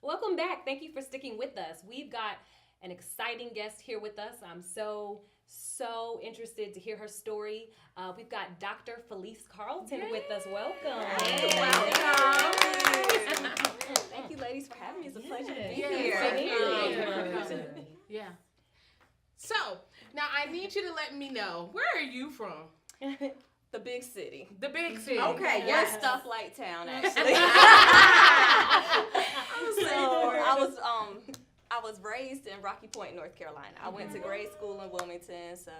Welcome back. Thank you for sticking with us. We've got an exciting guest here with us. I'm so interested to hear her story. We've got Dr. Felice Carlton with us. Welcome. Welcome. Thank you, ladies, for having me. It's a pleasure to be here. Thank you. Yeah. So, now I need you to let me know, where are you from? The big city. The big city. Okay, yes. We're Stufflight Town, actually. I was raised in Rocky Point, North Carolina. I went to grade school in Wilmington, so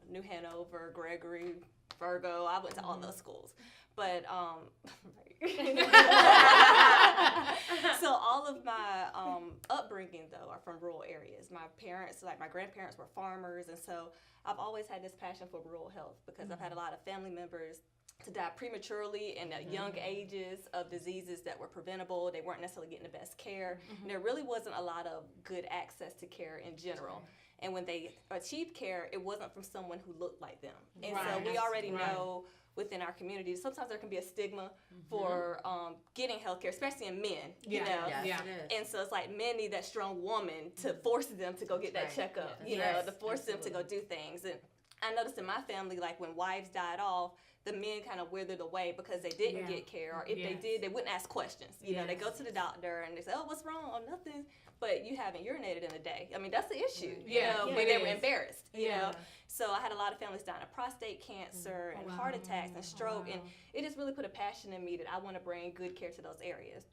New Hanover, Gregory, Virgo. I went to all those schools. But so all of my upbringing though are from rural areas. My parents, like my grandparents, were farmers, and so I've always had this passion for rural health because I've had a lot of family members to die prematurely and at young ages of diseases that were preventable. They weren't necessarily getting the best care. And there really wasn't a lot of good access to care in general. And when they achieved care, it wasn't from someone who looked like them. And so we already know within our community, sometimes there can be a stigma for getting health care, especially in men, you know? Yes, And so it's like men need that strong woman to force them to go get that checkup, you know, to force them to go do things. And I noticed in my family, like when wives died off, the men kind of withered away because they didn't get care, or if they did, they wouldn't ask questions. You know, they go to the doctor and they say, "Oh, what's wrong?" "Oh, nothing." But you haven't urinated in a day. I mean, that's the issue. You know, when they were embarrassed. You know, so I had a lot of families dying of prostate cancer and heart attacks and stroke, and it just really put a passion in me that I want to bring good care to those areas.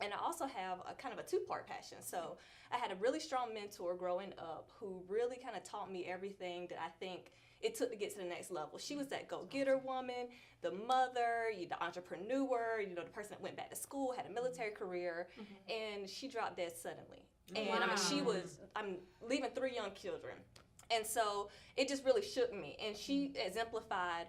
And I also have a kind of a two-part passion. So I had a really strong mentor growing up who really kind of taught me everything that I think it took to get to the next level. She was that go-getter woman, the mother, the entrepreneur, you know, the person that went back to school, had a military career, and she dropped dead suddenly. And I mean, I'm leaving 3 young children. And so it just really shook me. And she exemplified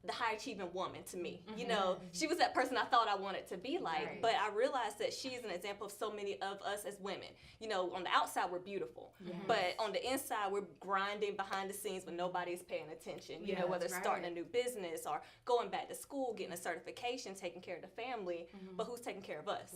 the high achieving woman to me. You know, she was that person I thought I wanted to be like, but I realized that she is an example of so many of us as women. You know, on the outside we're beautiful, but on the inside we're grinding behind the scenes when nobody's paying attention. You know, whether it's starting a new business or going back to school, getting a certification, taking care of the family, but who's taking care of us?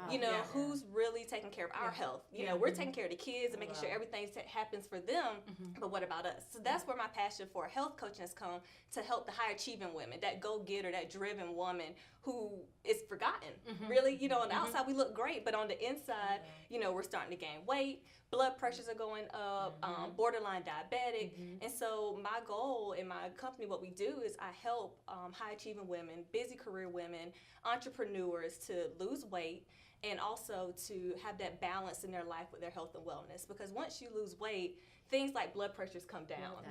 You know, who's really taking care of our health? You know, we're taking care of the kids and making sure everything happens for them, but what about us? So that's where my passion for health coaching has come, to help the high achieving women, that go-getter, that driven woman who is forgotten. Really, you know, on the outside we look great, but on the inside, you know, we're starting to gain weight, blood pressures are going up, borderline diabetic. And so my goal in my company, what we do is I help high achieving women, busy career women, entrepreneurs to lose weight, and also to have that balance in their life with their health and wellness. Because once you lose weight, things like blood pressures come down.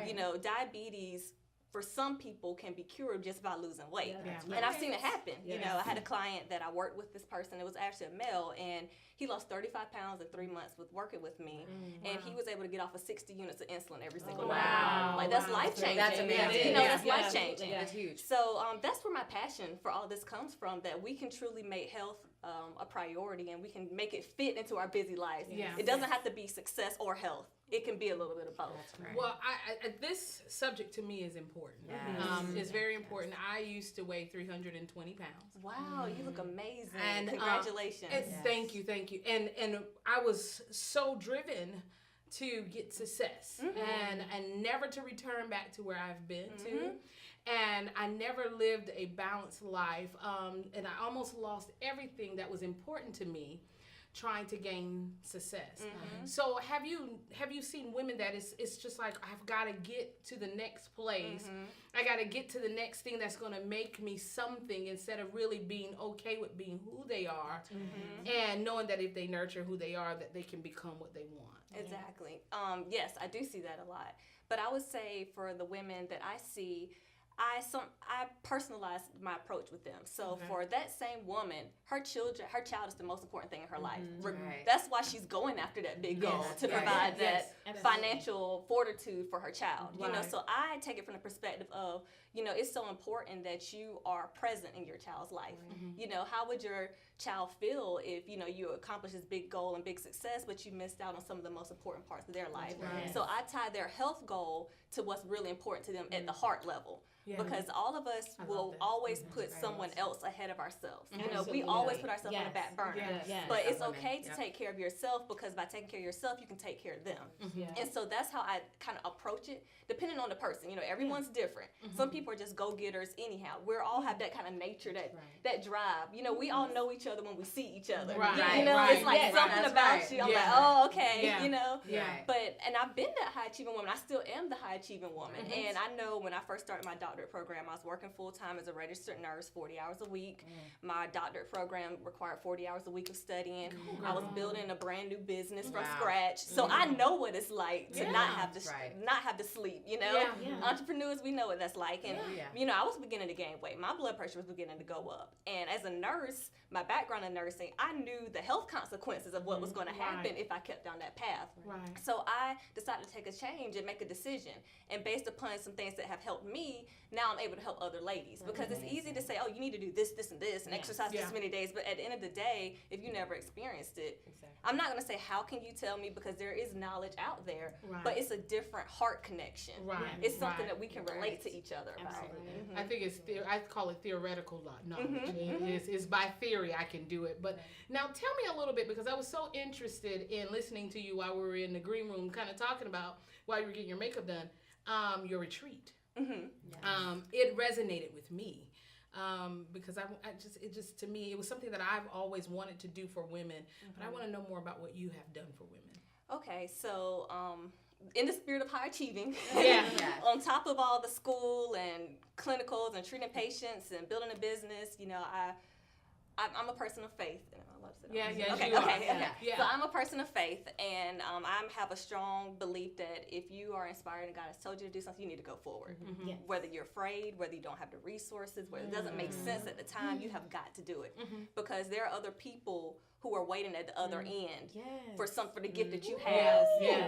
You know, diabetes for some people can be cured just by losing weight. And I've seen it happen. You know, I had a client that I worked with, this person, it was actually a male, and he lost 35 pounds in 3 months with working with me, and he was able to get off of 60 units of insulin every single month. Like, that's life-changing. That's amazing. You know, that's life-changing. That's huge. So that's where my passion for all this comes from, that we can truly make health a priority, and we can make it fit into our busy lives. It doesn't have to be success or health. It can be a little bit of both. Well, this subject to me is important. It's very important. I used to weigh 320 pounds. Wow, you look amazing. And congratulations. Thank you. And I was so driven to get success and never to return back to where I've been to. And I never lived a balanced life. And I almost lost everything that was important to me trying to gain success. So have you seen women that it's just like, I've got to get to the next place. I got to get to the next thing that's going to make me something, instead of really being okay with being who they are and knowing that if they nurture who they are, that they can become what they want. Exactly. Yes, I do see that a lot. But I would say for the women that I see, I personalize my approach with them. So for that same woman, her child is the most important thing in her life. That's why she's going after that big goal, to provide that financial fortitude for her child. You know, so I take it from the perspective of, you know, it's so important that you are present in your child's life. You know, how would your child feel if, you know, you accomplish this big goal and big success, but you missed out on some of the most important parts of their life? So I tie their health goal to what's really important to them at the heart level. Because all of us will always put someone else ahead of ourselves. You know, we always put ourselves on the back burner. But it's okay to take care of yourself, because by taking care of yourself, you can take care of them. And so that's how I kind of approach it, depending on the person. You know, everyone's different. Some people are just go-getters anyhow. We all have that kind of nature, that drive. You know, we all know each other when we see each other. You know, it's like something about you. I'm like, oh, okay, you know. But, and I've been that high-achieving woman. I still am the high-achieving woman. And I know when I first started my doctorate program, I was working full-time as a registered nurse, 40 hours a week. My doctorate program required 40 hours a week of studying. I was building a brand new business from scratch. So I know what it's like to not have to sleep, you know? Entrepreneurs, we know what that's like. And, you know, I was beginning to gain weight. My blood pressure was beginning to go up. And as a nurse, my background in nursing, I knew the health consequences of what was going to happen if I kept down that path. So I decided to take a change and make a decision. And based upon some things that have helped me, now I'm able to help other ladies. Because it's easy to say, oh, you need to do this, this, and this, and exercise this many days. But at the end of the day, if you never experienced it, I'm not going to say, how can you tell me? Because there is knowledge out there, but it's a different heart connection. It's something that we can relate to each other about. I think it's, I call it theoretical knowledge. It's by theory I can do it. But now tell me a little bit, because I was so interested in listening to you while we were in the green room, kind of talking about, while you were getting your makeup done, your retreat. It resonated with me. Because it just to me, it was something that I've always wanted to do for women, but I want to know more about what you have done for women. Okay, so in the spirit of high achieving, on top of all the school and clinicals and treating patients and building a business, you know, I'm a person of faith. So I'm a person of faith, and I have a strong belief that if you are inspired and God has told you to do something, you need to go forward. Whether you're afraid, whether you don't have the resources, whether it doesn't make sense at the time, you have got to do it. Because there are other people who are waiting at the other end for the gift that you have.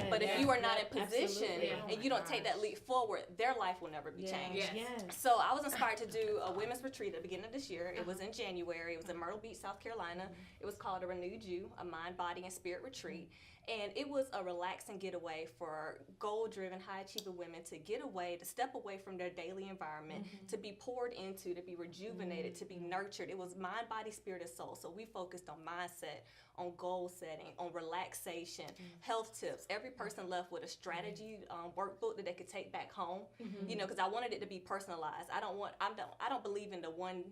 But if you are not in position and you don't take that leap forward, their life will never be changed. So I was inspired to do a women's retreat at the beginning of this year. It was in January. It was in Myrtle Beach, South Carolina. It was called A Renewed You, a mind, body, and spirit retreat. And it was a relaxing getaway for goal-driven, high-achieving women to get away, to step away from their daily environment, to be poured into, to be rejuvenated, to be nurtured. It was mind, body, spirit, and soul. So we focused on mindset, on goal setting, on relaxation, health tips. Every person left with a strategy workbook that they could take back home. You know, because I wanted it to be personalized. I don't believe in the one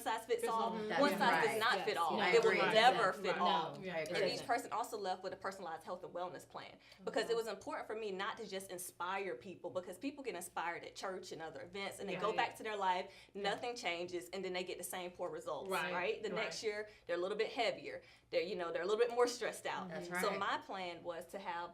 size fits all? One size does not fit all. It will never fit all. And each person also left with a personalized health and wellness plan. Because it was important for me not to just inspire people, because people get inspired at church and other events, and they go back to their life, nothing changes, and then they get the same poor results. The next year, they're a little bit heavier. They're a little bit more stressed out. So my plan was to have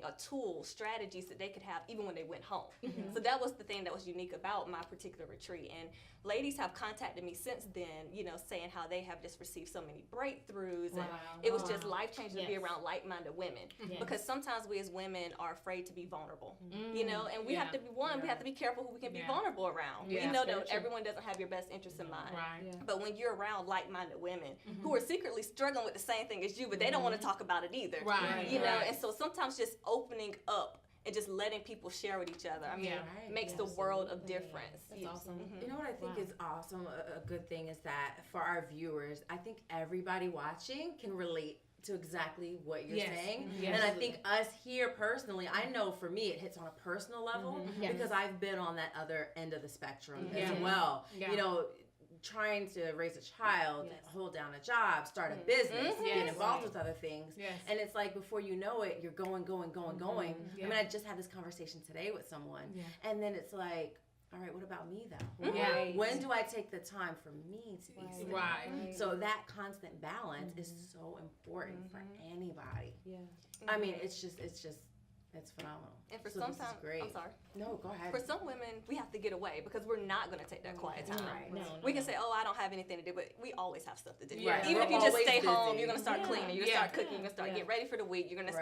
a tool, strategies that they could have even when they went home. So that was the thing that was unique about my particular retreat. And ladies have contacted me since then, you know, saying how they have just received so many breakthroughs. And it was just life-changing to be around like-minded women. Because sometimes we as women are afraid to be vulnerable, you know, and we have to be we have to be careful who we can be vulnerable around. We know that everyone doesn't have your best interests in mind. But when you're around like-minded women who are secretly struggling with the same thing as you, but they don't want to talk about it either. You know, and so sometimes just opening up and just letting people share with each other, I mean, makes the world of difference. That's awesome. You know what I think is awesome, a good thing is that for our viewers, I think everybody watching can relate to exactly what you're saying. And I think us here personally, I know for me it hits on a personal level because I've been on that other end of the spectrum as well. You know, trying to raise a child, hold down a job, start a business, get involved with other things. And it's like before you know it, you're going. I mean, I just had this conversation today with someone. And then it's like, all right, what about me though? When do I take the time for me to be still? So that constant balance is so important for anybody. I mean, it's just It's phenomenal. And for so sometimes, this is great. I'm sorry. No, go ahead. For some women, we have to get away because we're not going to take that quiet time. Right. We can say, oh, I don't have anything to do, but we always have stuff to do. Yeah. Even if you We're just stay always home, busy. you're going to start cleaning, you're going to start cooking, you're going to start getting ready for the week, you're going to,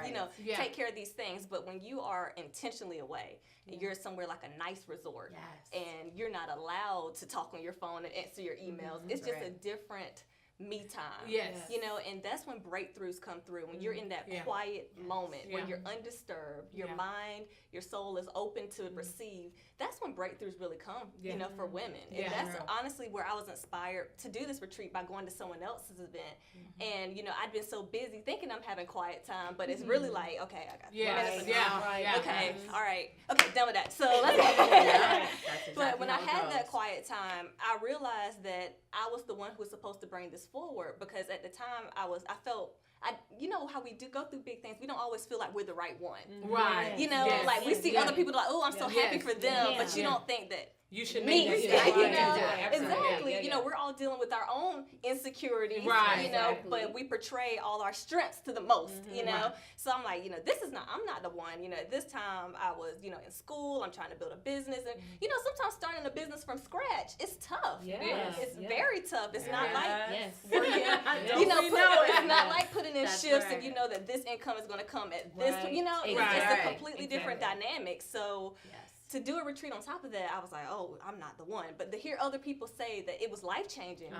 take care of these things. But when you are intentionally away, and you're somewhere like a nice resort, and you're not allowed to talk on your phone and answer your emails, it's just a different me time. Yes. And that's when breakthroughs come through. When you're in that quiet moment where you're undisturbed, your mind, your soul is open to receive, that's when breakthroughs really come, for women. And that's honestly where I was inspired to do this retreat by going to someone else's event. And, I'd been so busy thinking I'm having quiet time, but it's really like, okay, I got 4 minutes for this. Okay, all right. Okay, done with that. So let's But when I had that quiet time, I realized that I was the one who was supposed to bring this forward, because at the time I felt, how we do go through big things, we don't always feel like we're the right one. Right. Like we see other people like, oh, I'm so happy for them, but you don't think that you should me. make that Exactly. We're all dealing with our own insecurities, but we portray all our strengths to the most, So I'm like, I'm not the one, at this time I was, in school, I'm trying to build a business, and, sometimes starting a business from scratch, it's tough. It's very tough. It's not like working, it's not like putting in shifts and you know that this income is going to come at this, it's a completely different dynamic. So to do a retreat on top of that, I was like, oh, I'm not the one. But to hear other people say that it was life-changing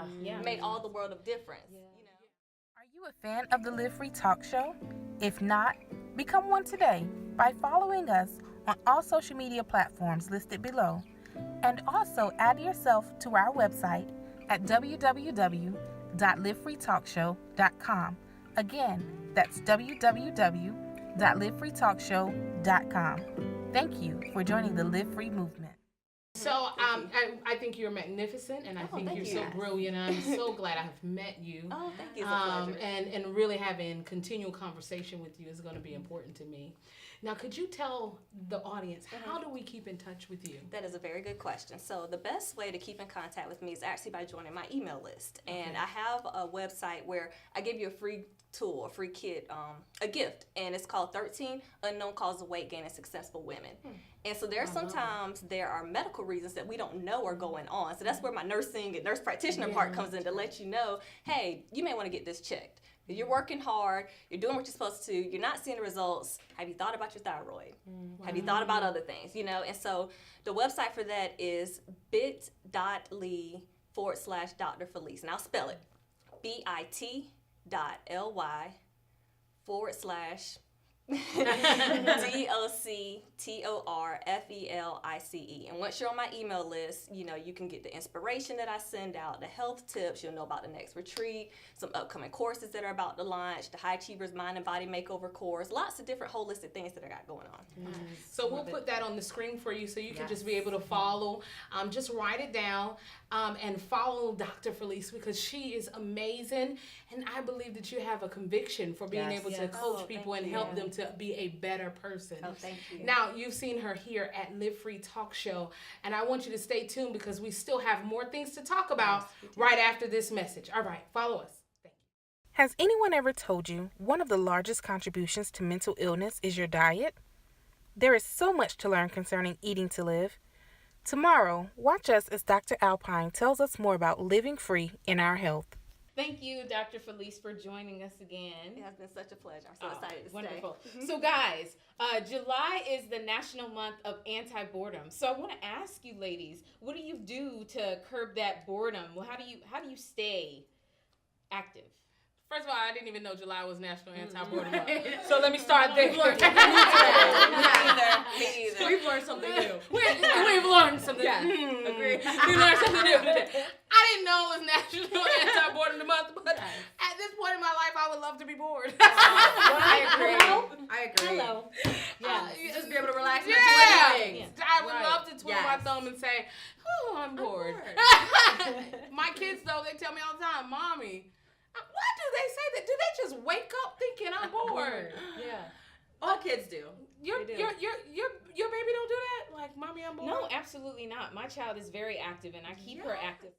made all the world of difference. Are you a fan of the Live Free Talk Show? If not, become one today by following us on all social media platforms listed below. And also add yourself to our website at www.livefreetalkshow.com. Again, that's www.livefreetalkshow.com. Thank you for joining the Live Free movement. So I think you're magnificent, and I think you're so brilliant. I'm so glad I have met you. Oh, thank you. It's a pleasure. And really having continual conversation with you is going to be important to me. Now, could you tell the audience, how do we keep in touch with you? That is a very good question. So the best way to keep in contact with me is actually by joining my email list. And I have a website where I give you a free tool, a free kit, a gift, and it's called 13 Unknown Causes of Weight Gain in Successful Women. And so there are medical reasons that we don't know are going on. So that's where my nursing and nurse practitioner part comes in to let you know, hey, you may want to get this checked. You're working hard, you're doing what you're supposed to, you're not seeing the results. Have you thought about your thyroid? Have you thought about other things? And so the website for that is bit.ly/Dr. Felice. And I'll spell it bit.ly/DoctorFelice. And once you're on my email list, you can get the inspiration that I send out, the health tips, you'll know about the next retreat, some upcoming courses that are about to launch, the High Achievers Mind and Body Makeover course, lots of different holistic things that I got going on. So we'll put that on the screen for you so you can just be able to follow. Just write it down and follow Dr. Felice, because she is amazing. And I believe that you have a conviction for being able to coach people and help them to be a better person. Oh, thank you. Now, you've seen her here at Live Free Talk Show, and I want you to stay tuned because we still have more things to talk about right after this message. All right, follow us. Thank you. Has anyone ever told you one of the largest contributions to mental illness is your diet? There is so much to learn concerning eating to live. Tomorrow, watch us as Dr. Alpine tells us more about living free in our health. Thank you, Dr. Felice, for joining us again. It has been such a pleasure. I'm so excited to wonderful. Stay. So, guys, July is the National Month of Anti-Boredom. So, I want to ask you, ladies, what do you do to curb that boredom? Well, how do you stay active? First of all, I didn't even know July was National Anti-Boredom Month. So let me start there. Me either. We've learned something new. We've learned something new. Agree. We learned something new today. I didn't know it was National Anti-Boredom Month, but at this point in my life, I would love to be bored. I agree. Hello. Just be able to relax. I would love to twiddle my thumb and say, oh, I'm bored. My kids, though, they tell me all the time, Mommy, why do they say that? Do they just wake up thinking I'm bored? All kids do. Your baby don't do that? Like, Mommy, I'm bored? No, absolutely not. My child is very active, and I keep her active.